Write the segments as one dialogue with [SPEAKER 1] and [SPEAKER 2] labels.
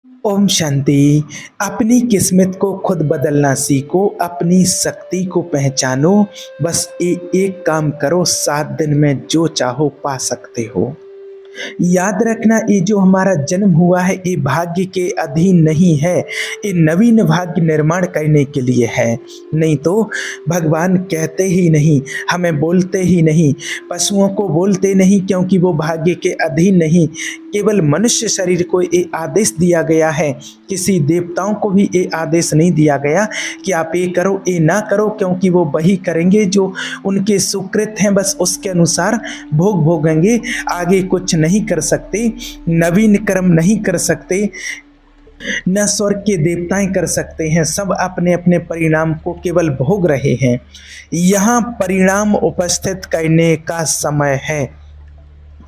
[SPEAKER 1] ओम शांति। अपनी किस्मत को खुद बदलना सीखो, अपनी शक्ति को पहचानो। बस एक काम करो, 7 दिन में जो चाहो पा सकते हो। याद रखना, ये जो हमारा जन्म हुआ है ये भाग्य के अधीन नहीं है, ये नवीन भाग्य निर्माण करने के लिए है। नहीं तो भगवान कहते ही नहीं, हमें बोलते ही नहीं, पशुओं को बोलते नहीं, क्योंकि वो भाग्य के अधीन नहीं। केवल मनुष्य शरीर को ये आदेश दिया गया है, किसी देवताओं को भी ये आदेश नहीं दिया गया कि आप ये करो ये ना करो, क्योंकि वो वही करेंगे जो उनके सुकृत हैं, बस उसके अनुसार भोग भोगेंगे। आगे कुछ नहीं कर सकते, नवीन कर्म नहीं कर सकते, न स्वर्ग के देवताएं कर सकते हैं। सब अपने अपने परिणाम को केवल भोग रहे हैं। यहाँ परिणाम उपस्थित करने का समय है।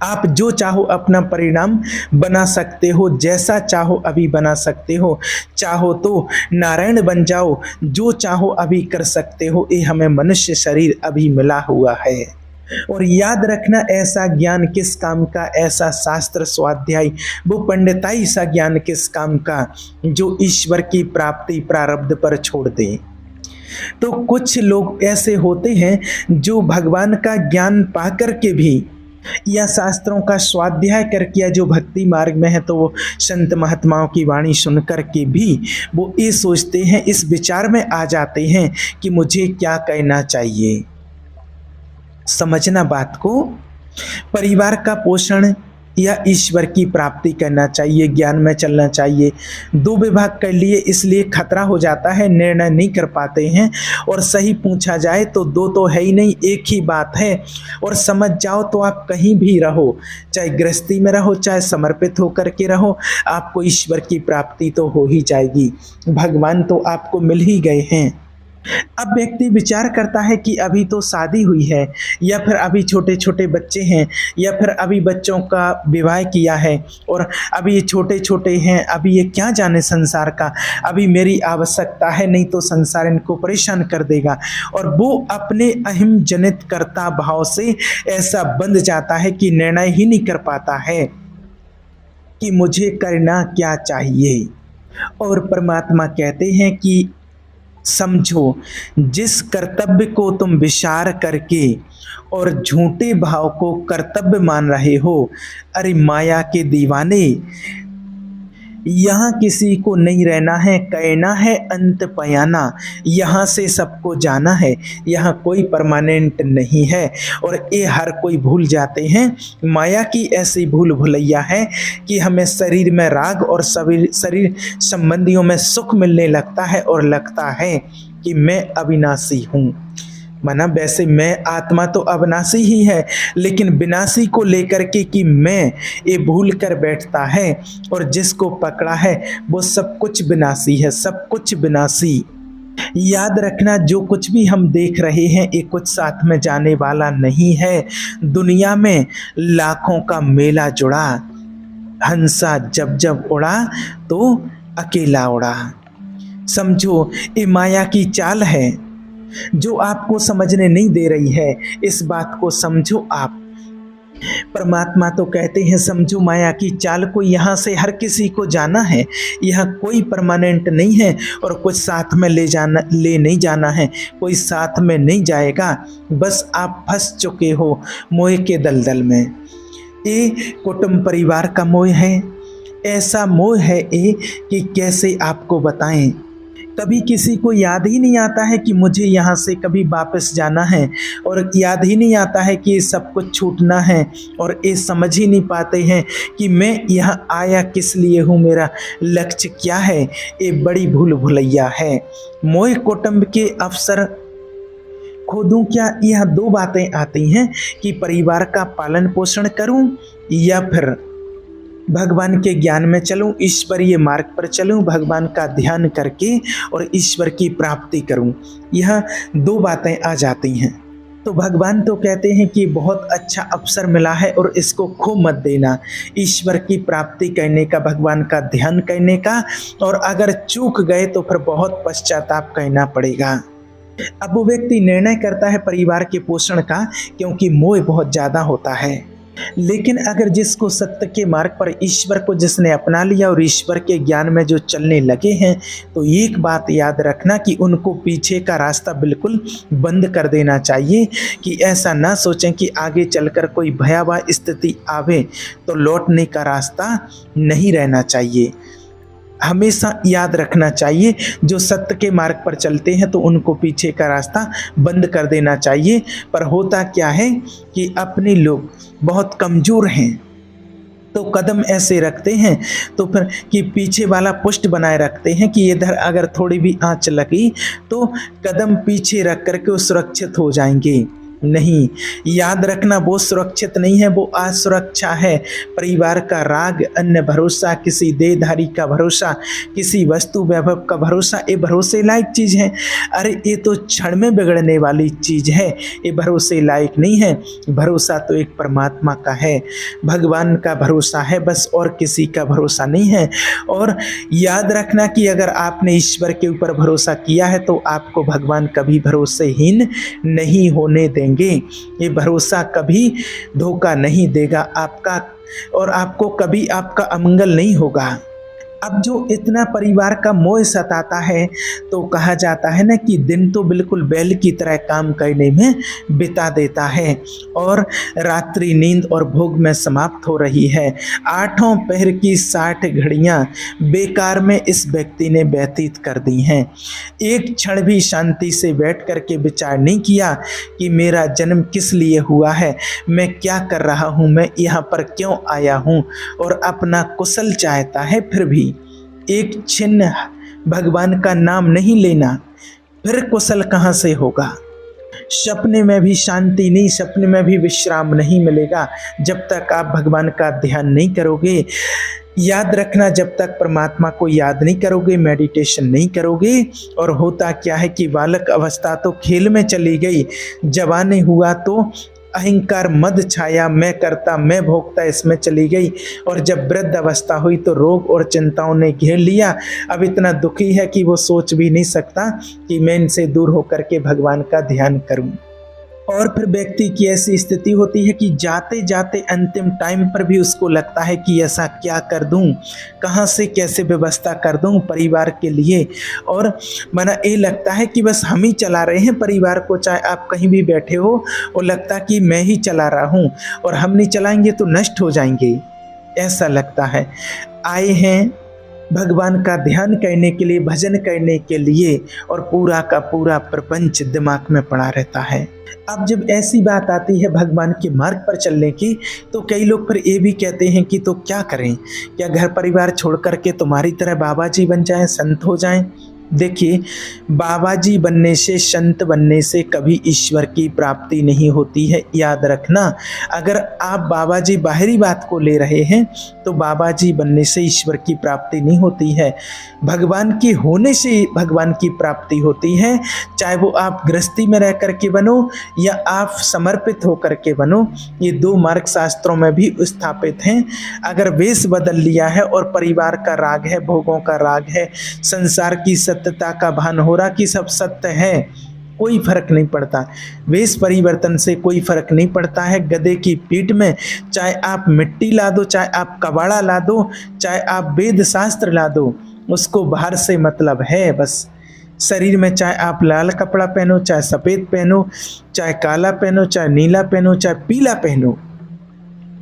[SPEAKER 1] आप जो चाहो अपना परिणाम बना सकते हो, जैसा चाहो अभी बना सकते हो। चाहो तो नारायण बन जाओ, जो चाहो अभी कर सकते हो। ये हमें मनुष्य शरीर अभी मिला हुआ है। और याद रखना, ऐसा ज्ञान किस काम का, ऐसा शास्त्र स्वाध्याय वो पंडिताई सा ज्ञान किस काम का, जो ईश्वर की प्राप्ति प्रारब्ध पर छोड़ दे। तो कुछ लोग ऐसे होते हैं जो भगवान का ज्ञान पाकर के भी, या शास्त्रों का स्वाध्याय करके, या जो भक्ति मार्ग में है, तो वो संत महात्माओं की वाणी सुन कर के भी वो ये सोचते हैं, इस विचार में आ जाते हैं कि मुझे क्या कहना चाहिए। समझना बात को, परिवार का पोषण या ईश्वर की प्राप्ति करना चाहिए, ज्ञान में चलना चाहिए। 2 विभाग कर लिए, इसलिए खतरा हो जाता है, निर्णय नहीं कर पाते हैं। और सही पूछा जाए तो 2 तो है ही नहीं, एक ही बात है। और समझ जाओ तो आप कहीं भी रहो, चाहे गृहस्थी में रहो, चाहे समर्पित होकर के रहो, आपको ईश्वर की प्राप्ति तो हो ही जाएगी। भगवान तो आपको मिल ही गए हैं। अब व्यक्ति विचार करता है कि अभी तो शादी हुई है, या फिर अभी छोटे छोटे बच्चे हैं, या फिर अभी बच्चों का विवाह किया है, और अभी ये छोटे छोटे हैं, अभी ये क्या जाने संसार का, अभी मेरी आवश्यकता है, नहीं तो संसार इनको परेशान कर देगा। और वो अपने अहम जनित कर्ता भाव से ऐसा बंध जाता है कि निर्णय ही नहीं कर पाता है कि मुझे करना क्या चाहिए। और परमात्मा कहते हैं कि समझो, जिस कर्तव्य को तुम विचार करके और झूठे भाव को कर्तव्य मान रहे हो, अरे माया के दीवाने, यहाँ किसी को नहीं रहना है, कहना है अंत पयाना। यहाँ से सबको जाना है, यहाँ कोई परमानेंट नहीं है। और ये हर कोई भूल जाते हैं। माया की ऐसी भूल भुलैया है कि हमें शरीर में राग और शरीर संबंधियों में सुख मिलने लगता है, और लगता है कि मैं अविनाशी हूँ। माना वैसे मैं आत्मा तो अविनाशी ही है, लेकिन विनाशी को लेकर के कि मैं, ये भूल कर बैठता है। और जिसको पकड़ा है वो सब कुछ विनाशी है, सब कुछ विनाशी। याद रखना, जो कुछ भी हम देख रहे हैं ये कुछ साथ में जाने वाला नहीं है। दुनिया में लाखों का मेला जुड़ा, हंसा जब जब उड़ा तो अकेला उड़ा। समझो, ये माया की चाल है जो आपको समझने नहीं दे रही है। इस बात को समझो आप। परमात्मा तो कहते हैं समझो माया की चाल को, यहाँ से हर किसी को जाना है, यहाँ कोई परमानेंट नहीं है। और कुछ साथ में ले नहीं जाना है, कोई साथ में नहीं जाएगा। बस आप फंस चुके हो मोह के दलदल में। ये कुटुंब परिवार का मोह है, ऐसा मोह है ये कि कैसे आपको बताएं। कभी किसी को याद ही नहीं आता है कि मुझे यहाँ से कभी वापस जाना है, और याद ही नहीं आता है कि सब कुछ छूटना है। और ये समझ ही नहीं पाते हैं कि मैं यहाँ आया किस लिए हूँ, मेरा लक्ष्य क्या है। ये बड़ी भूल भुलैया है। मोह कुटुंब के अवसर खोदूं क्या, यह 2 बातें आती हैं कि परिवार का पालन पोषण करूं, या फिर भगवान के ज्ञान में चलूं, ईश्वरीय मार्ग पर चलूं, भगवान का ध्यान करके और ईश्वर की प्राप्ति करूं। यह 2 बातें आ जाती हैं। तो भगवान तो कहते हैं कि बहुत अच्छा अवसर मिला है और इसको खो मत देना, ईश्वर की प्राप्ति करने का, भगवान का ध्यान करने का। और अगर चूक गए तो फिर बहुत पश्चाताप करना पड़ेगा। अब वो व्यक्ति निर्णय करता है परिवार के पोषण का, क्योंकि मोह बहुत ज़्यादा होता है। लेकिन अगर जिसको सत्य के मार्ग पर ईश्वर को जिसने अपना लिया और ईश्वर के ज्ञान में जो चलने लगे हैं, तो एक बात याद रखना कि उनको पीछे का रास्ता बिल्कुल बंद कर देना चाहिए, कि ऐसा ना सोचें कि आगे चलकर कोई भयावह स्थिति आवे तो लौटने का रास्ता नहीं रहना चाहिए। हमेशा याद रखना चाहिए जो सत्य के मार्ग पर चलते हैं तो उनको पीछे का रास्ता बंद कर देना चाहिए। पर होता क्या है कि अपने लोग बहुत कमज़ोर हैं तो कदम ऐसे रखते हैं तो फिर कि पीछे वाला पुष्ट बनाए रखते हैं कि इधर अगर थोड़ी भी आंच लगी तो कदम पीछे रख करके वो सुरक्षित हो जाएंगे। नहीं, याद रखना वो सुरक्षित नहीं है, वो असुरक्षा है। परिवार का राग, अन्य भरोसा, किसी देहधारी का भरोसा, किसी वस्तु वैभव का भरोसा, ये भरोसे लायक चीज़ है। अरे ये तो क्षण में बिगड़ने वाली चीज़ है, ये भरोसे लायक नहीं है। भरोसा तो एक परमात्मा का है, भगवान का भरोसा है बस, और किसी का भरोसा नहीं है। और याद रखना कि अगर आपने ईश्वर के ऊपर भरोसा किया है तो आपको भगवान कभी भरोसेहीन नहीं होने देंगे। ये भरोसा कभी धोखा नहीं देगा आपका, और आपको कभी आपका अमंगल नहीं होगा। अब जो इतना परिवार का मोह सताता है तो कहा जाता है ना कि दिन तो बिल्कुल बैल की तरह काम करने में बिता देता है और रात्रि नींद और भोग में समाप्त हो रही है। आठों पहर की 60 घड़ियां बेकार में इस व्यक्ति ने व्यतीत कर दी हैं। एक क्षण भी शांति से बैठ कर के विचार नहीं किया कि मेरा जन्म किस लिए हुआ है, मैं क्या कर रहा हूँ, मैं यहाँ पर क्यों आया हूँ, और अपना कुशल चाहता है। फिर भी एक छिन्न भगवान का नाम नहीं लेना, फिर कुशल कहाँ से होगा। सपने में भी शांति नहीं, सपने में भी विश्राम नहीं मिलेगा जब तक आप भगवान का ध्यान नहीं करोगे। याद रखना, जब तक परमात्मा को याद नहीं करोगे, मेडिटेशन नहीं करोगे। और होता क्या है कि बालक अवस्था तो खेल में चली गई, जवानी हुआ तो अहंकार मद छाया, मैं करता मैं भोगता इसमें चली गई, और जब वृद्ध अवस्था हुई तो रोग और चिंताओं ने घेर लिया। अब इतना दुखी है कि वो सोच भी नहीं सकता कि मैं इनसे दूर होकर के भगवान का ध्यान करूं। और फिर व्यक्ति की ऐसी स्थिति होती है कि जाते जाते अंतिम टाइम पर भी उसको लगता है कि ऐसा क्या कर दूं, कहाँ से कैसे व्यवस्था कर दूं परिवार के लिए। और मना ये लगता है कि बस हम ही चला रहे हैं परिवार को, चाहे आप कहीं भी बैठे हो, और लगता कि मैं ही चला रहा हूँ और हम नहीं चलाएंगे तो नष्ट हो जाएंगे, ऐसा लगता है। आए हैं भगवान का ध्यान करने के लिए, भजन करने के लिए, और पूरा का पूरा प्रपंच दिमाग में पड़ा रहता है। अब जब ऐसी बात आती है भगवान के मार्ग पर चलने की, तो कई लोग फिर ये भी कहते हैं कि तो क्या करें, क्या घर परिवार छोड़ करके तुम्हारी तरह बाबा जी बन जाएं, संत हो जाएं। देखिए, बाबा जी बनने से, संत बनने से कभी ईश्वर की प्राप्ति नहीं होती है, याद रखना। अगर आप बाबा जी बाहरी बात को ले रहे हैं तो बाबा जी बनने से ईश्वर की प्राप्ति नहीं होती है, भगवान के होने से भगवान की प्राप्ति होती है। चाहे वो आप गृहस्थी में रह करके बनो या आप समर्पित होकर के बनो, ये 2 मार्ग शास्त्रों में भी स्थापित हैं। अगर वेश बदल लिया है और परिवार का राग है, भोगों का राग है, संसार की सत्यता का भान हो रहा कि सब सत्य है, कोई फर्क नहीं पड़ता। वेश परिवर्तन से कोई फर्क नहीं पड़ता है। गधे की पीठ में चाहे आप मिट्टी ला दो, चाहे आप कबाड़ा ला दो, चाहे आप वेद शास्त्र ला दो, उसको बाहर से मतलब है बस। शरीर में चाहे आप लाल कपड़ा पहनो, चाहे सफ़ेद पहनो, चाहे काला पहनो, चाहे नीला पहनो, चाहे पीला पहनो,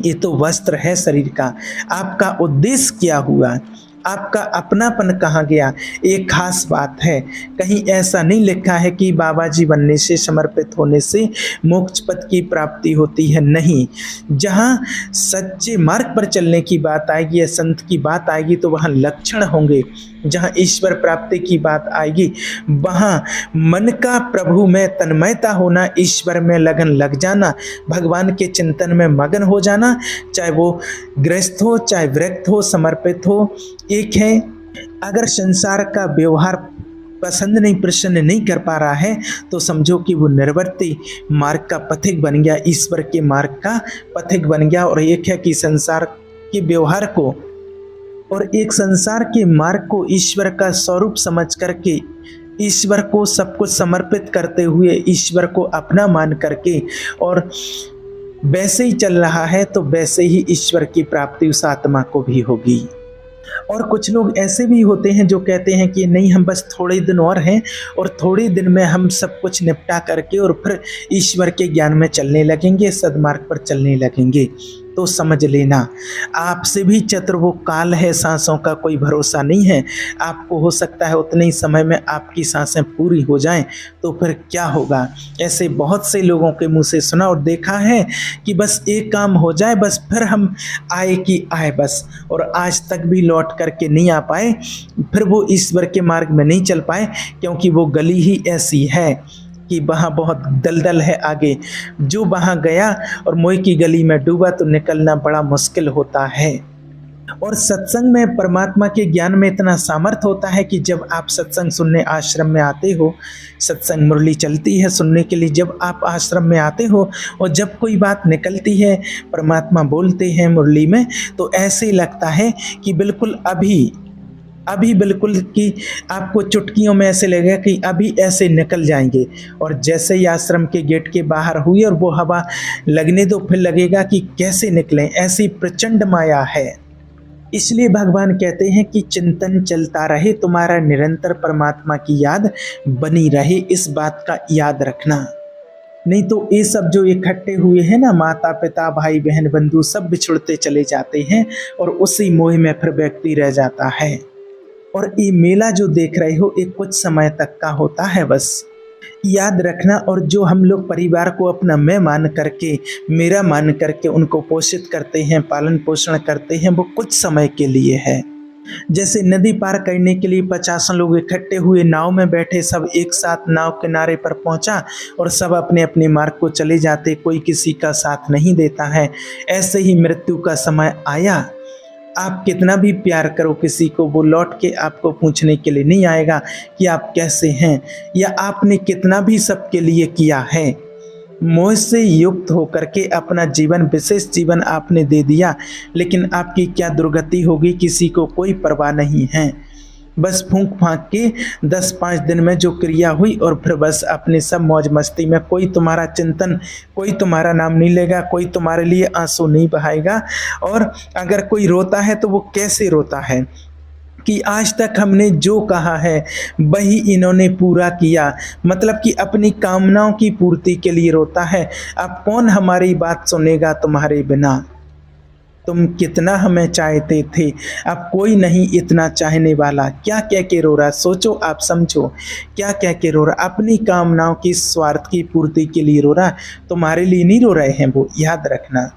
[SPEAKER 1] ये तो वस्त्र है शरीर का। आपका उद्देश्य क्या हुआ, आपका अपनापन कहाँ गया, एक खास बात है। कहीं ऐसा नहीं लिखा है कि बाबा जी बनने से, समर्पित होने से मोक्ष पद की प्राप्ति होती है, नहीं। जहाँ सच्चे मार्ग पर चलने की बात आएगी या संत की बात आएगी तो वहाँ लक्षण होंगे। जहाँ ईश्वर प्राप्ति की बात आएगी वहाँ मन का प्रभु में तन्मयता होना, ईश्वर में लगन लग जाना, भगवान के चिंतन में मगन हो जाना, चाहे वो गृहस्थ हो चाहे वृत्त हो, समर्पित हो, एक है। अगर संसार का व्यवहार पसंद नहीं, प्रसन्न नहीं कर पा रहा है तो समझो कि वो निर्वर्ती मार्ग का पथिक बन गया, ईश्वर के मार्ग का पथिक बन गया। और एक है कि संसार के व्यवहार को और एक संसार के मार्ग को ईश्वर का स्वरूप समझ करके, ईश्वर को सब कुछ समर्पित करते हुए, ईश्वर को अपना मान करके और वैसे ही चल रहा है तो वैसे ही ईश्वर की प्राप्ति उस आत्मा को भी होगी। और कुछ लोग ऐसे भी होते हैं जो कहते हैं कि नहीं, हम बस थोड़े दिन और हैं और थोड़े दिन में हम सब कुछ निपटा करके और फिर ईश्वर के ज्ञान में चलने लगेंगे, सद्मार्ग पर चलने लगेंगे। तो समझ लेना, आपसे भी चतुर वो काल है, सांसों का कोई भरोसा नहीं है। आपको हो सकता है उतने ही समय में आपकी सांसें पूरी हो जाएं, तो फिर क्या होगा। ऐसे बहुत से लोगों के मुंह से सुना और देखा है कि बस एक काम हो जाए, बस फिर हम आए कि आए बस, और आज तक भी लौट करके नहीं आ पाए, फिर वो ईश्वर के मार्ग में नहीं चल पाए, क्योंकि वो गली ही ऐसी है कि वहाँ बहुत दलदल है आगे। जो वहाँ गया और मोह की गली में डूबा तो निकलना बड़ा मुश्किल होता है। और सत्संग में परमात्मा के ज्ञान में इतना सामर्थ्य होता है कि जब आप सत्संग सुनने आश्रम में आते हो, सत्संग मुरली चलती है सुनने के लिए, जब आप आश्रम में आते हो और जब कोई बात निकलती है, परमात्मा बोलते हैं मुरली में, तो ऐसे लगता है कि बिल्कुल अभी बिल्कुल कि आपको चुटकियों में ऐसे लगेगा कि अभी ऐसे निकल जाएंगे। और जैसे ही आश्रम के गेट के बाहर हुई और वो हवा लगने दो, फिर लगेगा कि कैसे निकलें। ऐसी प्रचंड माया है। इसलिए भगवान कहते हैं कि चिंतन चलता रहे, तुम्हारा निरंतर परमात्मा की याद बनी रहे, इस बात का याद रखना। नहीं तो ये सब जो इकट्ठे हुए हैं ना, माता पिता भाई बहन बंधु, सब बिछुड़ते चले जाते हैं और उसी मोह में फिर व्यक्ति रह जाता है। और ये मेला जो देख रहे हो, एक कुछ समय तक का होता है, बस याद रखना। और जो हम लोग परिवार को अपना मैं मान करके, मेरा मान करके उनको पोषित करते हैं, पालन पोषण करते हैं, वो कुछ समय के लिए है। जैसे नदी पार करने के लिए 50 लोग इकट्ठे हुए, नाव में बैठे, सब एक साथ नाव किनारे पर पहुंचा और सब अपने अपने मार्ग को चले जाते, कोई किसी का साथ नहीं देता है। ऐसे ही मृत्यु का समय आया, आप कितना भी प्यार करो किसी को, वो लौट के आपको पूछने के लिए नहीं आएगा कि आप कैसे हैं, या आपने कितना भी सबके लिए किया है। मोह से युक्त होकर के अपना जीवन, विशेष जीवन आपने दे दिया, लेकिन आपकी क्या दुर्गति होगी किसी को कोई परवाह नहीं है। बस फूंक फांक के 10-5 दिन में जो क्रिया हुई और फिर बस अपने सब मौज मस्ती में, कोई तुम्हारा चिंतन, कोई तुम्हारा नाम नहीं लेगा, कोई तुम्हारे लिए आंसू नहीं बहाएगा। और अगर कोई रोता है तो वो कैसे रोता है कि आज तक हमने जो कहा है वही इन्होंने पूरा किया, मतलब कि अपनी कामनाओं की पूर्ति के लिए रोता है। अब कौन हमारी बात सुनेगा तुम्हारे बिना। तुम कितना हमें चाहते थे, अब कोई नहीं इतना चाहने वाला। क्या कह के रो रहा, सोचो, आप समझो, क्या कह के रो रहा। अपनी कामनाओं की स्वार्थ की पूर्ति के लिए रो रहा, तुम्हारे लिए नहीं रो रहे हैं वो, याद रखना।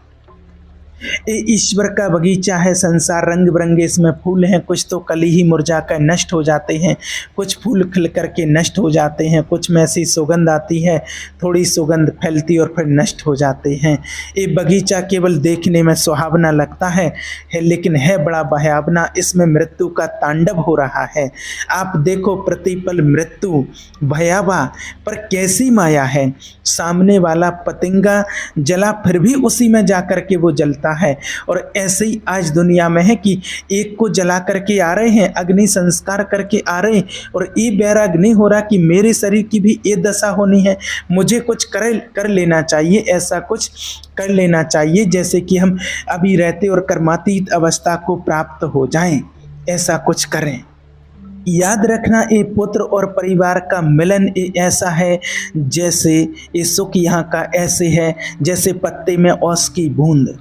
[SPEAKER 1] ये ईश्वर का बगीचा है, संसार रंग बिरंगे इसमें फूल हैं। कुछ तो कल ही मुरझा कर नष्ट हो जाते हैं, कुछ फूल खिल करके नष्ट हो जाते हैं, कुछ में ऐसी सुगंध आती है, थोड़ी सुगंध फैलती और फिर नष्ट हो जाते हैं। ये बगीचा केवल देखने में सुहावना लगता है लेकिन है बड़ा भयावना। इसमें मृत्यु का तांडव हो रहा है। आप देखो प्रतिपल मृत्यु भयावह, पर कैसी माया है। सामने वाला पतंगा जला फिर भी उसी में जाकर के वो जलता है। और ऐसे ही आज दुनिया में है कि एक को जला करके आ रहे हैं, अग्नि संस्कार करके आ रहे हैं, और ये बैराग नहीं हो रहा कि मेरे शरीर की भी ये दशा होनी है, मुझे कुछ कर लेना चाहिए, ऐसा कुछ कर लेना चाहिए जैसे कि हम अभी रहते और कर्मातीत अवस्था को प्राप्त हो जाएं, ऐसा कुछ करें। याद रखना, ये पुत्र और परिवार का मिलन ऐसा है जैसे ये सुख यहाँ का ऐसे है जैसे पत्ते में ओस की बूंद,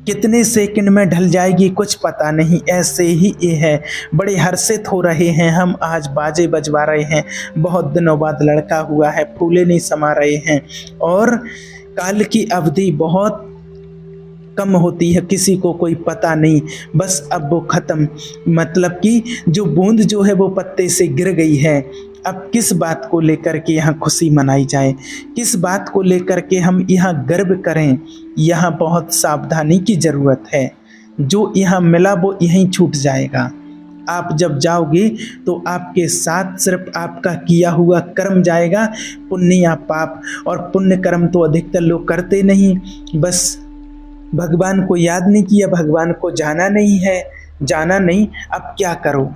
[SPEAKER 1] कितने सेकंड में ढल जाएगी कुछ पता नहीं। ऐसे ही ये है। बड़े हर्षित हो रहे हैं हम, आज बाजे बजवा रहे हैं, बहुत दिनों बाद लड़का हुआ है, फूले नहीं समा रहे हैं, और काल की अवधि बहुत कम होती है, किसी को कोई पता नहीं, बस अब वो ख़त्म। मतलब कि जो बूंद जो है वो पत्ते से गिर गई है। अब किस बात को लेकर के यहाँ खुशी मनाई जाए, किस बात को लेकर के हम यहाँ गर्व करें, यहाँ बहुत सावधानी की ज़रूरत है। जो यहाँ मिला वो यहीं छूट जाएगा। आप जब जाओगे तो आपके साथ सिर्फ आपका किया हुआ कर्म जाएगा, पुण्य या पाप। और पुण्य कर्म तो अधिकतर लोग करते नहीं, बस भगवान को याद नहीं किया, भगवान को जाना नहीं है, जाना नहीं, अब क्या करो।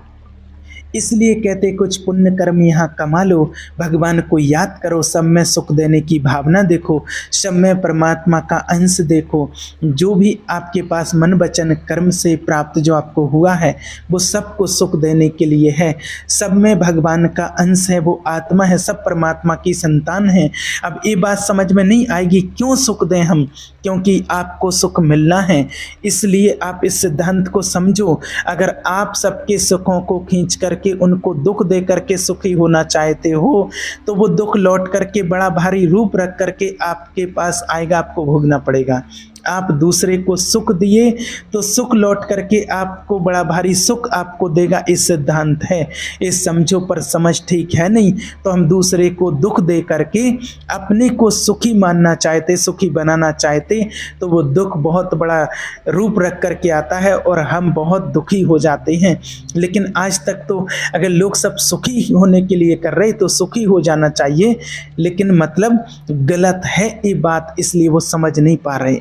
[SPEAKER 1] इसलिए कहते कुछ पुण्य कर्म यहाँ कमा लो, भगवान को याद करो, सब में सुख देने की भावना देखो, सब में परमात्मा का अंश देखो। जो भी आपके पास मन वचन कर्म से प्राप्त जो आपको हुआ है वो सबको सुख देने के लिए है। सब में भगवान का अंश है, वो आत्मा है, सब परमात्मा की संतान है। अब ये बात समझ में नहीं आएगी क्यों सुख दें हम, क्योंकि आपको सुख मिलना है। इसलिए आप इस सिद्धांत को समझो। अगर आप सबके सुखों को खींच करके उनको दुख दे करके सुखी होना चाहते हो तो वो दुख लौट करके बड़ा भारी रूप रख करके आपके पास आएगा, आपको भोगना पड़ेगा। आप दूसरे को सुख दिए तो सुख लौट करके आपको बड़ा भारी सुख आपको देगा, इस सिद्धांत है। इस समझो पर समझ ठीक है नहीं। तो हम दूसरे को दुख दे करके अपने को सुखी मानना चाहते, सुखी बनाना चाहते, तो वो दुख बहुत बड़ा रूप रख करके आता है और हम बहुत दुखी हो जाते हैं। लेकिन आज तक तो अगर लोग सब सुखी होने के लिए कर रहे तो सुखी हो जाना चाहिए, लेकिन मतलब गलत है ये बात, इसलिए वो समझ नहीं पा रहे।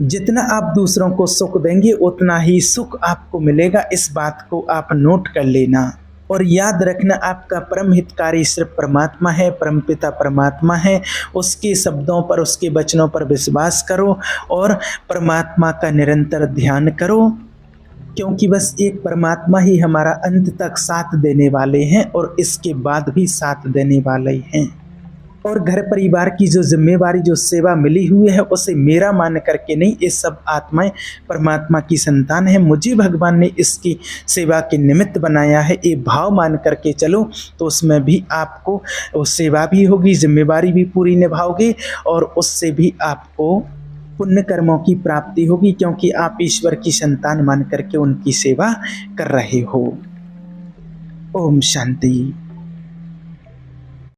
[SPEAKER 1] जितना आप दूसरों को सुख देंगे उतना ही सुख आपको मिलेगा, इस बात को आप नोट कर लेना। और याद रखना, आपका परम हितकारी सिर्फ परमात्मा है, परमपिता परमात्मा है। उसके शब्दों पर, उसके वचनों पर विश्वास करो और परमात्मा का निरंतर ध्यान करो, क्योंकि बस एक परमात्मा ही हमारा अंत तक साथ देने वाले हैं और इसके बाद भी साथ देने वाले हैं। और घर परिवार की जो जिम्मेवारी, जो सेवा मिली हुई है, उसे मेरा मान करके नहीं, ये सब आत्माएं परमात्मा की संतान है, मुझे भगवान ने इसकी सेवा के निमित्त बनाया है, ये भाव मान करके चलो, तो उसमें भी आपको वो सेवा भी होगी, जिम्मेवारी भी पूरी निभाओगे और उससे भी आपको पुण्य कर्मों की प्राप्ति होगी, क्योंकि आप ईश्वर की संतान मान करके उनकी सेवा कर रहे हो। ओम शांति।